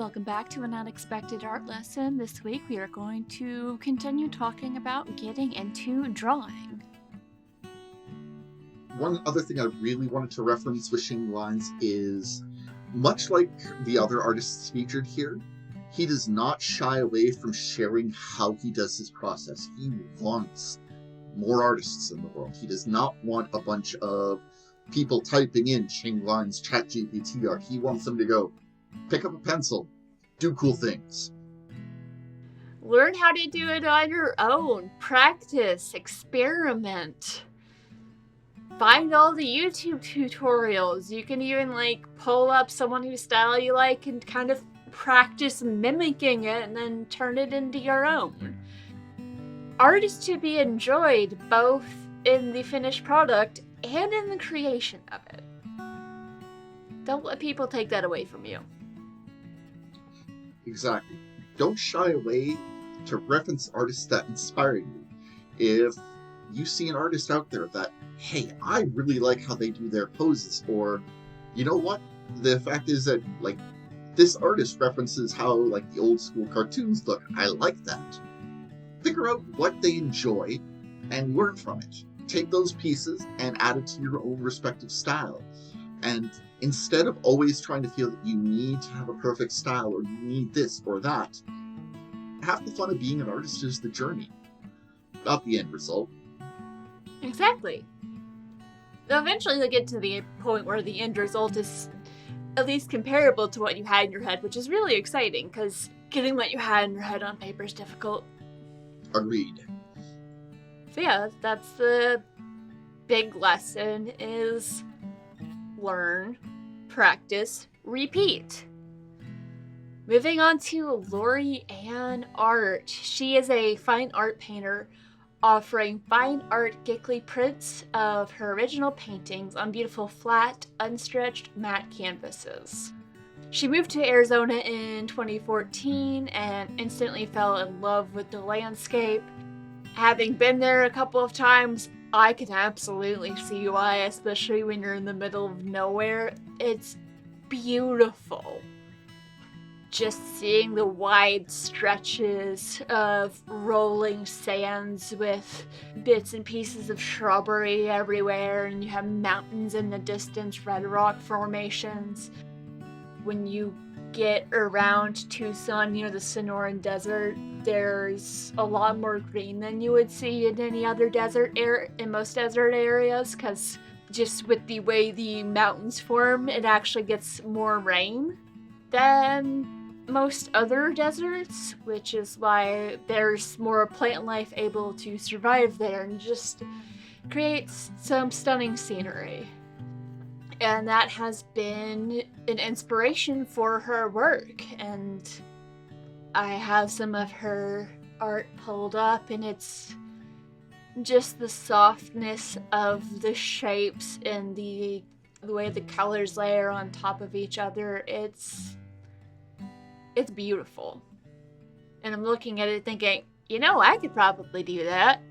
welcome back to an unexpected art lesson. This week we are going to continue talking about getting into drawing. One other thing I really wanted to reference with Shane Lines is, much like the other artists featured here, he does not shy away from sharing how he does his process. He wants more artists in the world. He does not want a bunch of people typing in Shane Lines ChatGPT art. He wants them to go, pick up a pencil, do cool things. Learn how to do it on your own. Practice, experiment. Find all the YouTube tutorials. You can even pull up someone whose style you like and kind of practice mimicking it and then turn it into your own. Art is to be enjoyed both in the finished product and in the creation of it. Don't let people take that away from you. Exactly. Don't shy away to reference artists that inspire you. If you see an artist out there that, hey, I really like how they do their poses, or, you know what? The fact is that, this artist references how, the old school cartoons look. I like that. Figure out what they enjoy and learn from it. Take those pieces and add it to your own respective style. And instead of always trying to feel that you need to have a perfect style or you need this or that, half the fun of being an artist is the journey, not the end result. Exactly. Eventually you'll get to the point where the end result is at least comparable to what you had in your head, which is really exciting, because getting what you had in your head on paper is difficult. Agreed. So yeah, that's the big lesson, is learn, practice, repeat. Moving on to Lori Ann Art. She is a fine art painter offering fine art giggly prints of her original paintings on beautiful flat, unstretched matte canvases. She moved to Arizona in 2014 and instantly fell in love with the landscape. Having been there a couple of times, I can absolutely see why, especially when you're in the middle of nowhere. It's beautiful. Just seeing the wide stretches of rolling sands with bits and pieces of shrubbery everywhere, and you have mountains in the distance, red rock formations. When you get around Tucson near the Sonoran Desert, there's a lot more green than you would see in any other in most desert areas, because just with the way the mountains form, it actually gets more rain than most other deserts, which is why there's more plant life able to survive there and just creates some stunning scenery. And that has been an inspiration for her work, and I have some of her art pulled up, and it's just the softness of the shapes and the way the colors layer on top of each other. It's beautiful. And I'm looking at it thinking, I could probably do that.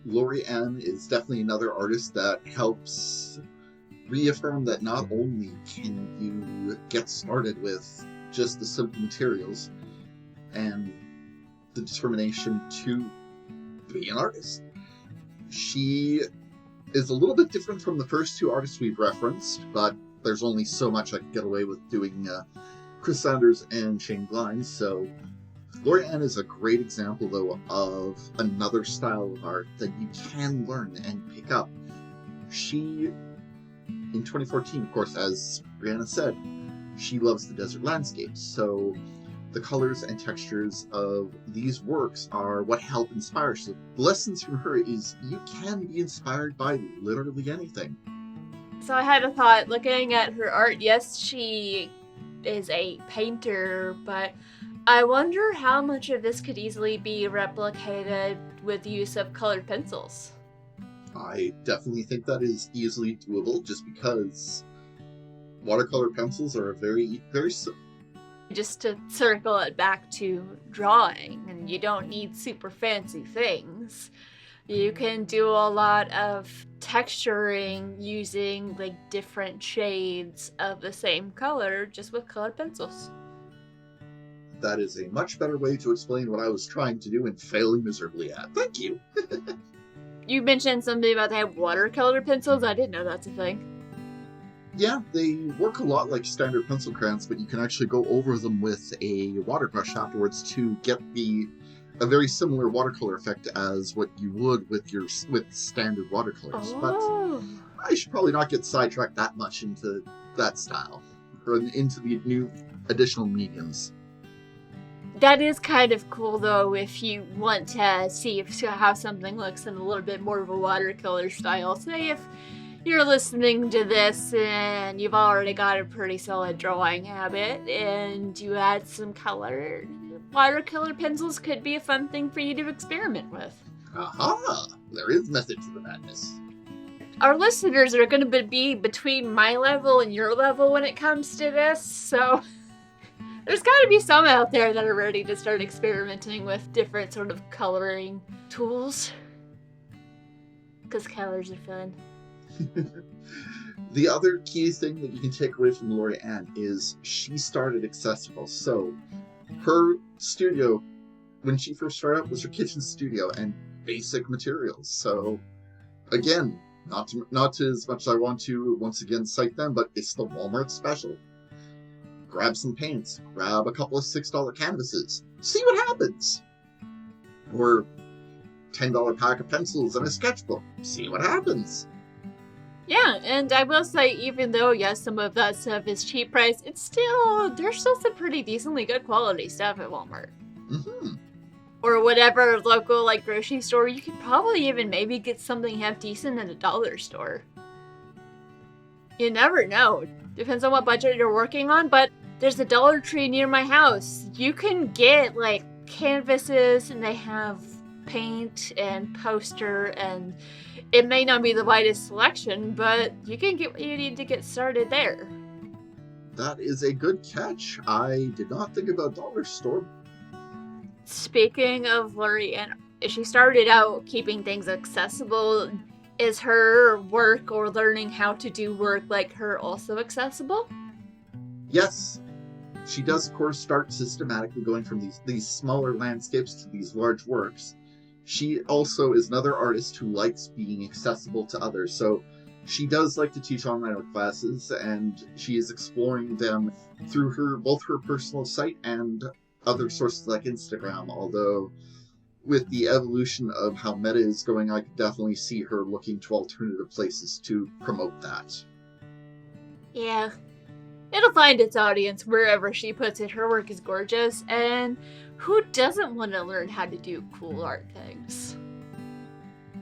Lori Ann is definitely another artist that helps reaffirm that not only can you get started with just the simple materials and the determination to be an artist. She is a little bit different from the first two artists we've referenced, but there's only so much I could get away with doing Chris Sanders and Shane Lines, so Lori Ann is a great example, though, of another style of art that you can learn and pick up. She, in 2014, of course, as Brianna said, she loves the desert landscapes, so the colors and textures of these works are what help inspire. So the lessons from her is you can be inspired by literally anything. So I had a thought, looking at her art, yes, she is a painter, but I wonder how much of this could easily be replicated with the use of colored pencils. I definitely think that is easily doable, just because watercolor pencils are very, very Just to circle it back to drawing, and you don't need super fancy things. You can do a lot of texturing using like different shades of the same color just with colored pencils. That is a much better way to explain what I was trying to do and failing miserably at. Thank you. You mentioned something about they have watercolor pencils. I didn't know that's a thing. Yeah, they work a lot like standard pencil crayons, but you can actually go over them with a water brush afterwards to get a very similar watercolor effect as what you would with standard watercolors. Oh. But I should probably not get sidetracked that much into that style or into the new additional mediums. That is kind of cool, though, if you want to see how something looks in a little bit more of a watercolor style. Say if you're listening to this and you've already got a pretty solid drawing habit and you add some color, watercolor pencils could be a fun thing for you to experiment with. Aha! There is method to the madness. Our listeners are going to be between my level and your level when it comes to this, so there's got to be some out there that are ready to start experimenting with different sort of coloring tools. Because colors are fun. The other key thing that you can take away from Lori Ann is she started accessible. So her studio, when she first started out, was her kitchen studio and basic materials. So again, not as much as I want to once again cite them, but it's the Walmart special. Grab some paints, grab a couple of $6 canvases, see what happens. Or $10 pack of pencils and a sketchbook, see what happens. Yeah, and I will say, even though, yes, some of that stuff is cheap price, there's still some pretty decently good quality stuff at Walmart. Mm-hmm. Or whatever local, like, grocery store. You could probably even maybe get something half decent at a dollar store. You never know. Depends on what budget you're working on, but there's a Dollar Tree near my house. You can get, like, canvases, and they have paint and poster, and it may not be the widest selection, but you can get what you need to get started there. That is a good catch. I did not think about dollar store. Speaking of Lori Ann, she started out keeping things accessible. Is her work or learning how to do work like her also accessible? Yes. She does, of course, start systematically going from these smaller landscapes to these large works. She also is another artist who likes being accessible to others, so she does like to teach online classes, and she is exploring them through both her personal site and other sources like Instagram, although with the evolution of how Meta is going, I could definitely see her looking to alternative places to promote that. Yeah. It'll find its audience wherever she puts it. Her work is gorgeous, and who doesn't want to learn how to do cool art things?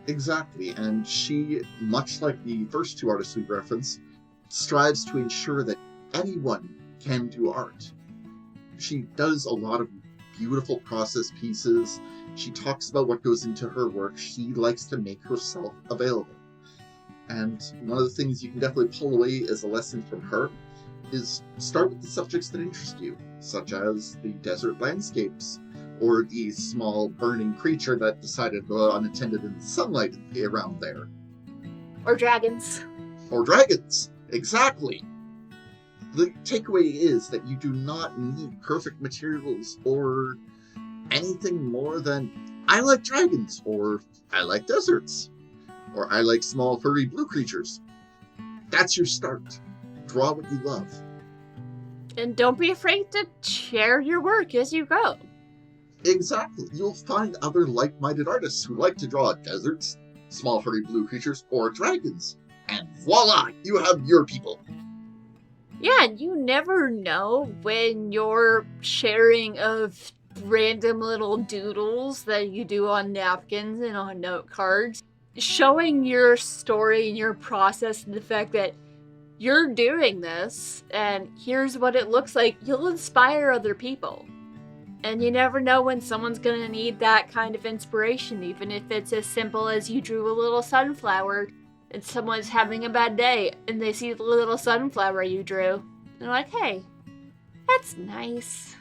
Exactly, and she, much like the first two artists we've referenced, strives to ensure that anyone can do art. She does a lot of beautiful process pieces. She talks about what goes into her work. She likes to make herself available. And one of the things you can definitely pull away as a lesson from her is start with the subjects that interest you, such as the desert landscapes, or the small burning creature that decided to go unattended in the sunlight around there. Or dragons. Or dragons, exactly. The takeaway is that you do not need perfect materials or anything more than, I like dragons, or I like deserts, or I like small furry blue creatures. That's your start. Draw what you love. And don't be afraid to share your work as you go. Exactly. You'll find other like-minded artists who like to draw deserts, small furry blue creatures, or dragons. And voila! You have your people. Yeah, and you never know when you're sharing of random little doodles that you do on napkins and on note cards. Showing your story and your process and the fact that you're doing this and here's what it looks like, you'll inspire other people. And you never know when someone's gonna need that kind of inspiration, even if it's as simple as you drew a little sunflower and someone's having a bad day and they see the little sunflower you drew. And they're like, hey, that's nice.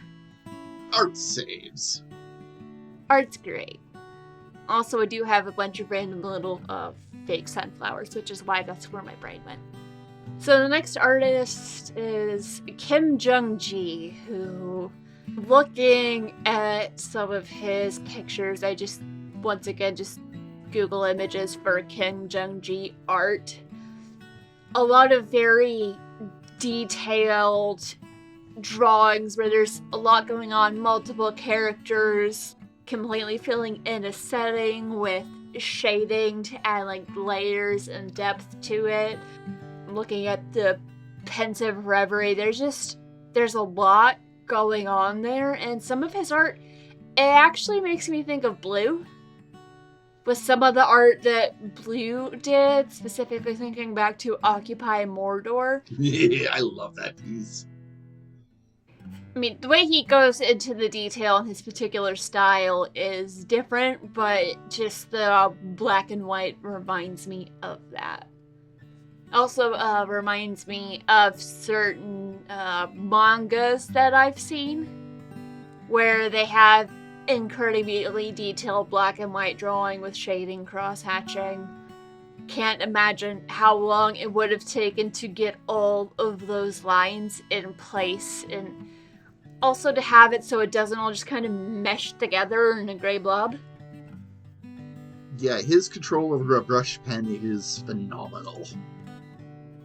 Art saves. Art's great. Also, I do have a bunch of random little fake sunflowers, which is why that's where my brain went. So the next artist is Kim Jung-ji, who, looking at some of his pictures, I just, once again, just Google images for Kim Jung-ji art. A lot of very detailed drawings where there's a lot going on, multiple characters, completely filling in a setting with shading to add like layers and depth to it. Looking at the pensive reverie, there's a lot going on there, and some of his art, it actually makes me think of Blue. With some of the art that Blue did, specifically thinking back to Occupy Mordor. Yeah, I love that piece. I mean, the way he goes into the detail in his particular style is different, but just the black and white reminds me of that. Also reminds me of certain mangas that I've seen, where they have incredibly detailed black and white drawing with shading, cross-hatching. Can't imagine how long it would have taken to get all of those lines in place, and also to have it so it doesn't all just kind of mesh together in a gray blob. Yeah, his control over a brush pen is phenomenal.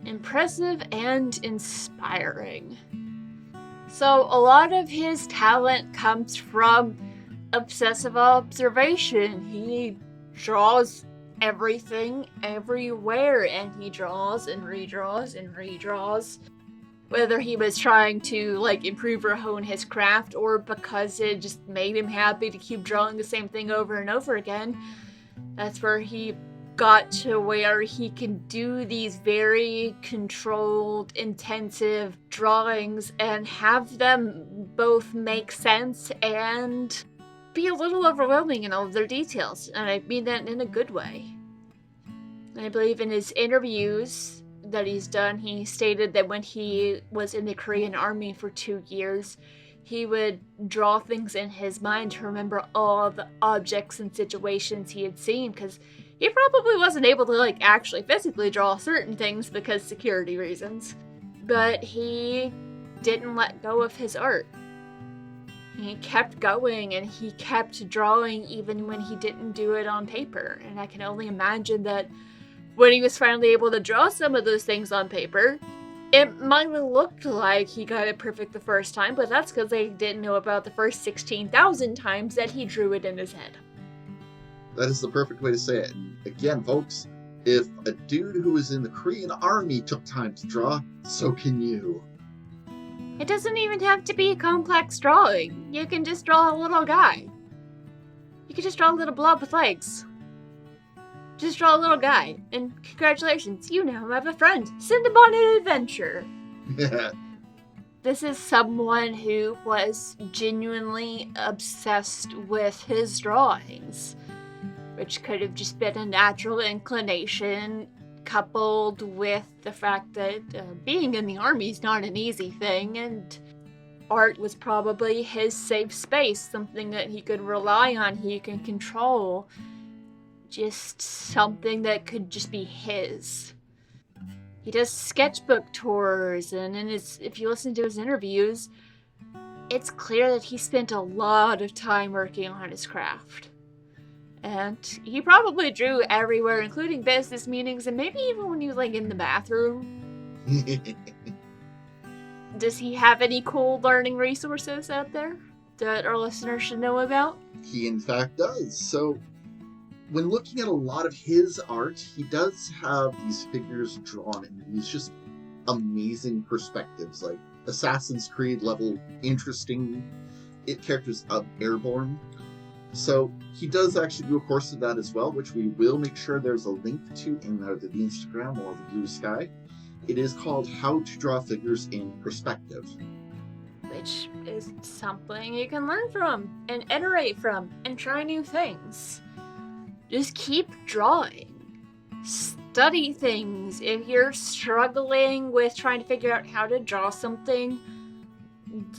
Impressive and inspiring. So a lot of his talent comes from obsessive observation. He draws everything everywhere, and he draws and redraws and redraws. Whether he was trying to like improve or hone his craft, or because it just made him happy to keep drawing the same thing over and over again, that's where he got to where he can do these very controlled, intensive drawings and have them both make sense and be a little overwhelming in all of their details. And I mean that in a good way. I believe in his interviews that he's done, he stated that when he was in the Korean Army for 2 years, he would draw things in his mind to remember all the objects and situations he had seen, because he probably wasn't able to like actually physically draw certain things because security reasons. But he didn't let go of his art. He kept going and he kept drawing even when he didn't do it on paper. And I can only imagine that when he was finally able to draw some of those things on paper, it might have looked like he got it perfect the first time, but that's because they didn't know about the first 16,000 times that he drew it in his head. That is the perfect way to say it. And again, folks, if a dude who was in the Korean Army took time to draw, so can you. It doesn't even have to be a complex drawing. You can just draw a little guy. You can just draw a little blob with legs. Just draw a little guy, and congratulations, you now have a friend. Send him on an adventure. This is someone who was genuinely obsessed with his drawings, which could have just been a natural inclination coupled with the fact that being in the army is not an easy thing, and art was probably his safe space, something that he could rely on, he can control. Just something that could just be his. He does sketchbook tours, and if you listen to his interviews, it's clear that he spent a lot of time working on his craft. And he probably drew everywhere, including business meetings, and maybe even when he was like in the bathroom. Does he have any cool learning resources out there that our listeners should know about? He in fact does. So when looking at a lot of his art, he does have these figures drawn in these just amazing perspectives, like Assassin's Creed level interesting characters of Airborne. So he does actually do a course of that as well, which we will make sure there's a link to in either the Instagram or the Blue Sky. It is called How to Draw Figures in Perspective. Which is something you can learn from and iterate from and try new things. Just keep drawing. Study things. If you're struggling with trying to figure out how to draw something,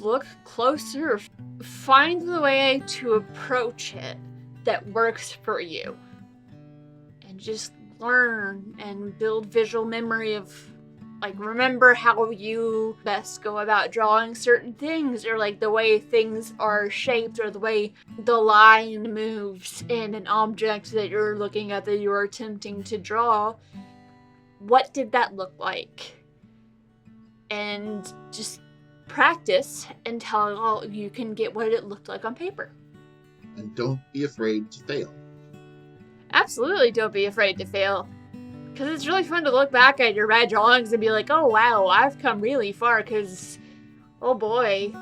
look closer. Find the way to approach it. that works for you. And just learn and build visual memory of, like, remember how you best go about drawing certain things, or like the way things are shaped, or the way the line moves in an object that you're looking at that you're attempting to draw. What did that look like? And just practice until you can get what it looked like on paper. And don't be afraid to fail. Absolutely don't be afraid to fail. Because it's really fun to look back at your bad drawings and be like, oh wow, I've come really far, because, oh boy.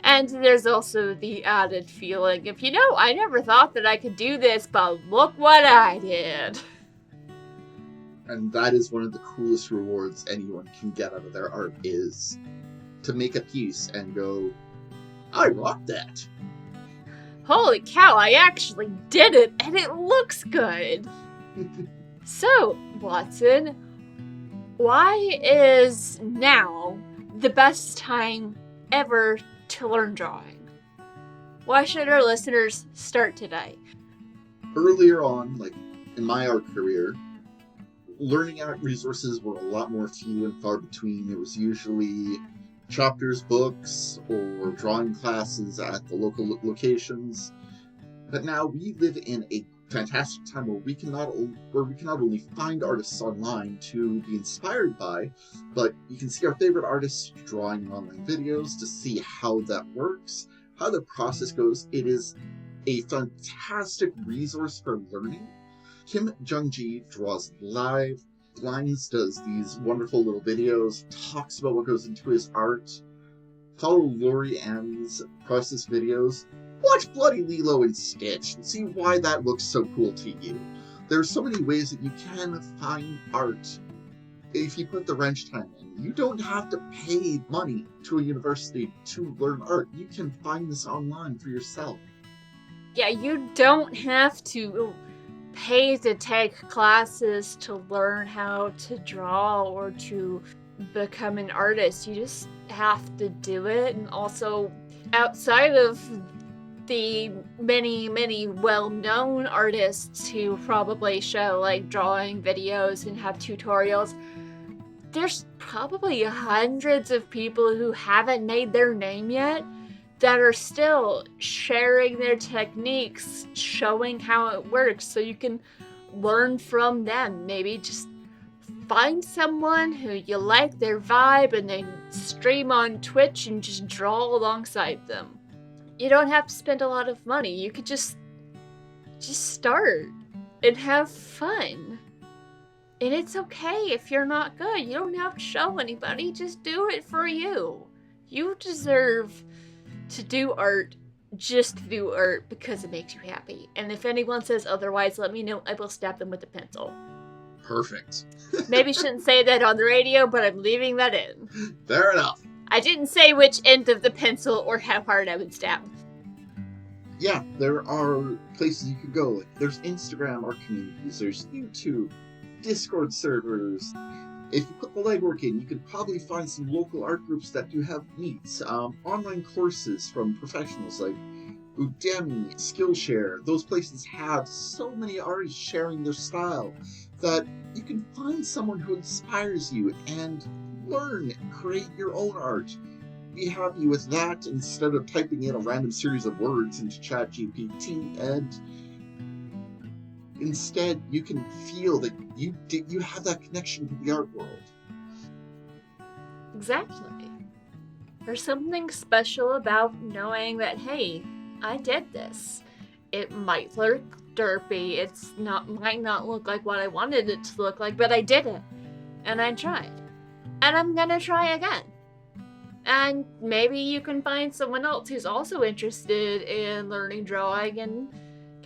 And there's also the added feeling of, I never thought that I could do this, but look what I did. And that is one of the coolest rewards anyone can get out of their art, is to make a piece and go, I rocked that. Holy cow, I actually did it, and it looks good. So, Watson, why is now the best time ever to learn drawing? Why should our listeners start today? Earlier on, like in my art career, learning art resources were a lot more few and far between. It was usually chapters, books, or drawing classes at the local locations. But now we live in a fantastic time where we can not only find artists online to be inspired by, but you can see our favorite artists drawing online videos to see how that works, how the process goes. It is a fantastic resource for learning. Kim Jung-ji draws live, Lines does these wonderful little videos, talks about what goes into his art. Follow Lori Ann's process videos. Watch Bloody Lilo and Stitch and see why that looks so cool to you. There are so many ways that you can find art if you put the wrench time in. You don't have to pay money to a university to learn art. You can find this online for yourself. Yeah, you don't have to pay to take classes to learn how to draw or to become an artist. You just have to do it. And also, outside of the many well-known artists who probably show like drawing videos and have tutorials, there's probably hundreds of people who haven't made their name yet that are still sharing their techniques, showing how it works, so you can learn from them. Maybe just find someone who you like their vibe and then stream on Twitch and just draw alongside them. You don't have to spend a lot of money. You could just start and have fun. And it's okay if you're not good. You don't have to show anybody. Just do it for you. You deserve to do art just to do art because it makes you happy. And if anyone says otherwise, let me know. I will stab them with a pencil. Perfect. Maybe shouldn't say that on the radio, but I'm leaving that in. Fair enough. I didn't say which end of the pencil or how hard I would stab. Yeah, there are places you could go. Like, there's Instagram art communities, there's YouTube, Discord servers. If you put the legwork in, you could probably find some local art groups that do have meets, online courses from professionals like Udemy, Skillshare. Those places have so many artists sharing their style that you can find someone who inspires you and learn, create your own art. Be happy with that instead of typing in a random series of words into ChatGPT, and instead you can feel that you have that connection to the art world. Exactly. There's something special about knowing that, hey, I did this. It might look derpy, might not look like what I wanted it to look like, but I did it. And I tried. And I'm gonna try again. And maybe you can find someone else who's also interested in learning drawing and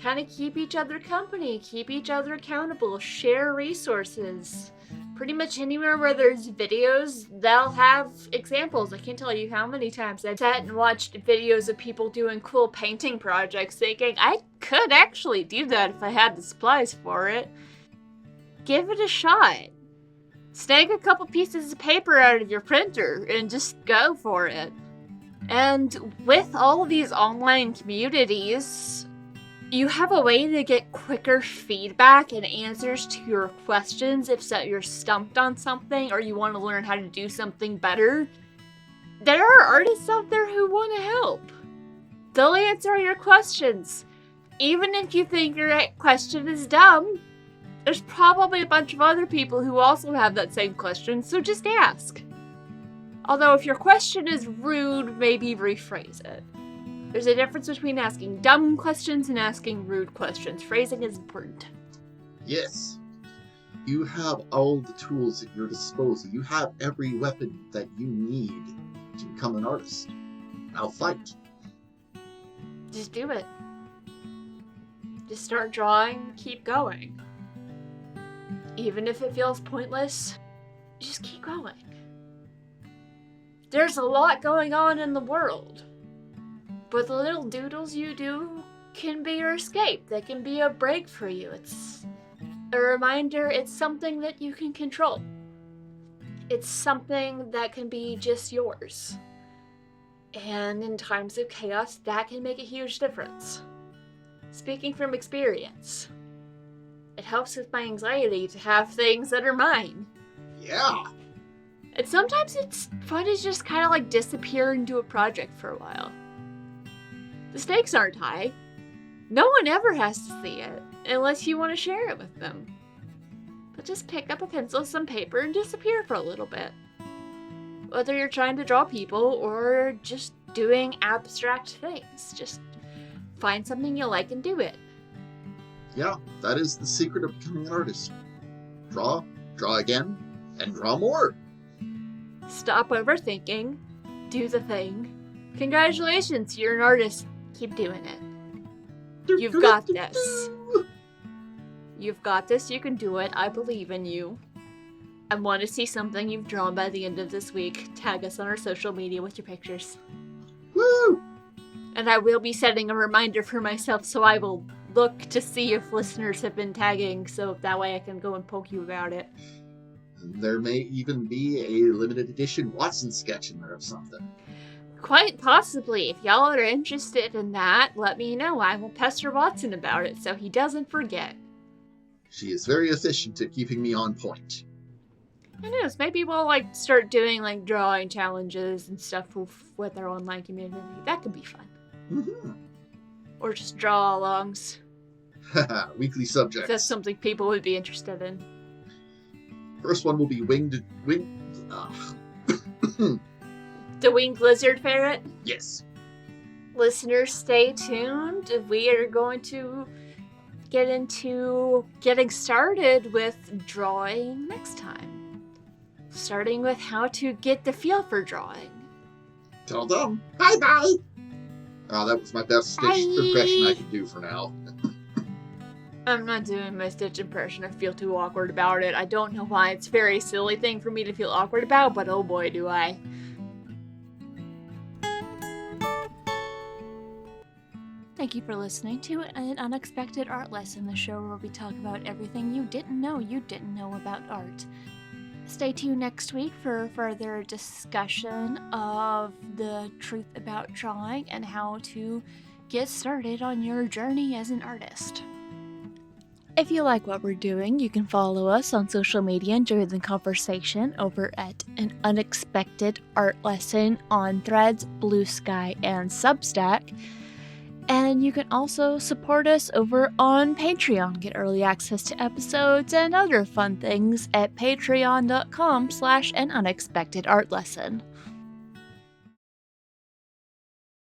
kind of keep each other company, keep each other accountable, share resources. Pretty much anywhere where there's videos, they'll have examples. I can't tell you how many times I've sat and watched videos of people doing cool painting projects thinking, I could actually do that if I had the supplies for it. Give it a shot. Snag a couple pieces of paper out of your printer and just go for it. And with all of these online communities, you have a way to get quicker feedback and answers to your questions if you're stumped on something or you want to learn how to do something better. There are artists out there who want to help. They'll answer your questions. Even if you think your question is dumb, there's probably a bunch of other people who also have that same question, so just ask. Although if your question is rude, maybe rephrase it. There's a difference between asking dumb questions and asking rude questions. Phrasing is important. Yes. You have all the tools at your disposal. You have every weapon that you need to become an artist. Now fight. Just do it. Just start drawing, keep going. Even if it feels pointless, just keep going. There's a lot going on in the world. But the little doodles you do can be your escape. They can be a break for you. It's a reminder it's something that you can control. It's something that can be just yours. And in times of chaos, that can make a huge difference. Speaking from experience, it helps with my anxiety to have things that are mine. Yeah. And sometimes it's fun to just kind of like disappear into a project for a while. The stakes aren't high. No one ever has to see it, unless you want to share it with them. But just pick up a pencil, some paper, and disappear for a little bit. Whether you're trying to draw people or just doing abstract things, just find something you like and do it. Yeah, that is the secret of becoming an artist. Draw again, and draw more. Stop overthinking. Do the thing. Congratulations, you're an artist. Keep doing it. You've got this. You've got this, you can do it. I believe in you. I want to see something you've drawn by the end of this week. Tag us on our social media with your pictures. Woo! And I will be setting a reminder for myself, so I will look to see if listeners have been tagging, so that way I can go and poke you about it. There may even be a limited edition Watson sketch in there of something. Quite possibly. If y'all are interested in that, let me know. I will pester Watson about it so he doesn't forget. She is very efficient at keeping me on point. Who knows? Maybe we'll start doing drawing challenges and stuff with our online community. That could be fun. Mm-hmm. Or just draw-alongs. Weekly subjects. If that's something people would be interested in. First one will be winged. The winged lizard ferret? Yes. Listeners, stay tuned. We are going to get into getting started with drawing next time. Starting with how to get the feel for drawing. Tell them. Bye-bye. Oh, that was my best Stitch impression I could do for now. I'm not doing my Stitch impression. I feel too awkward about it. I don't know why. It's a very silly thing for me to feel awkward about, but oh boy, do I. Thank you for listening to An Unexpected Art Lesson, the show where we talk about everything you didn't know about art. Stay tuned next week for further discussion of the truth about drawing and how to get started on your journey as an artist. If you like what we're doing, you can follow us on social media and join the conversation over at An Unexpected Art Lesson on Threads, Blue Sky, and Substack. And you can also support us over on Patreon. Get early access to episodes and other fun things at patreon.com/anunexpectedartlesson.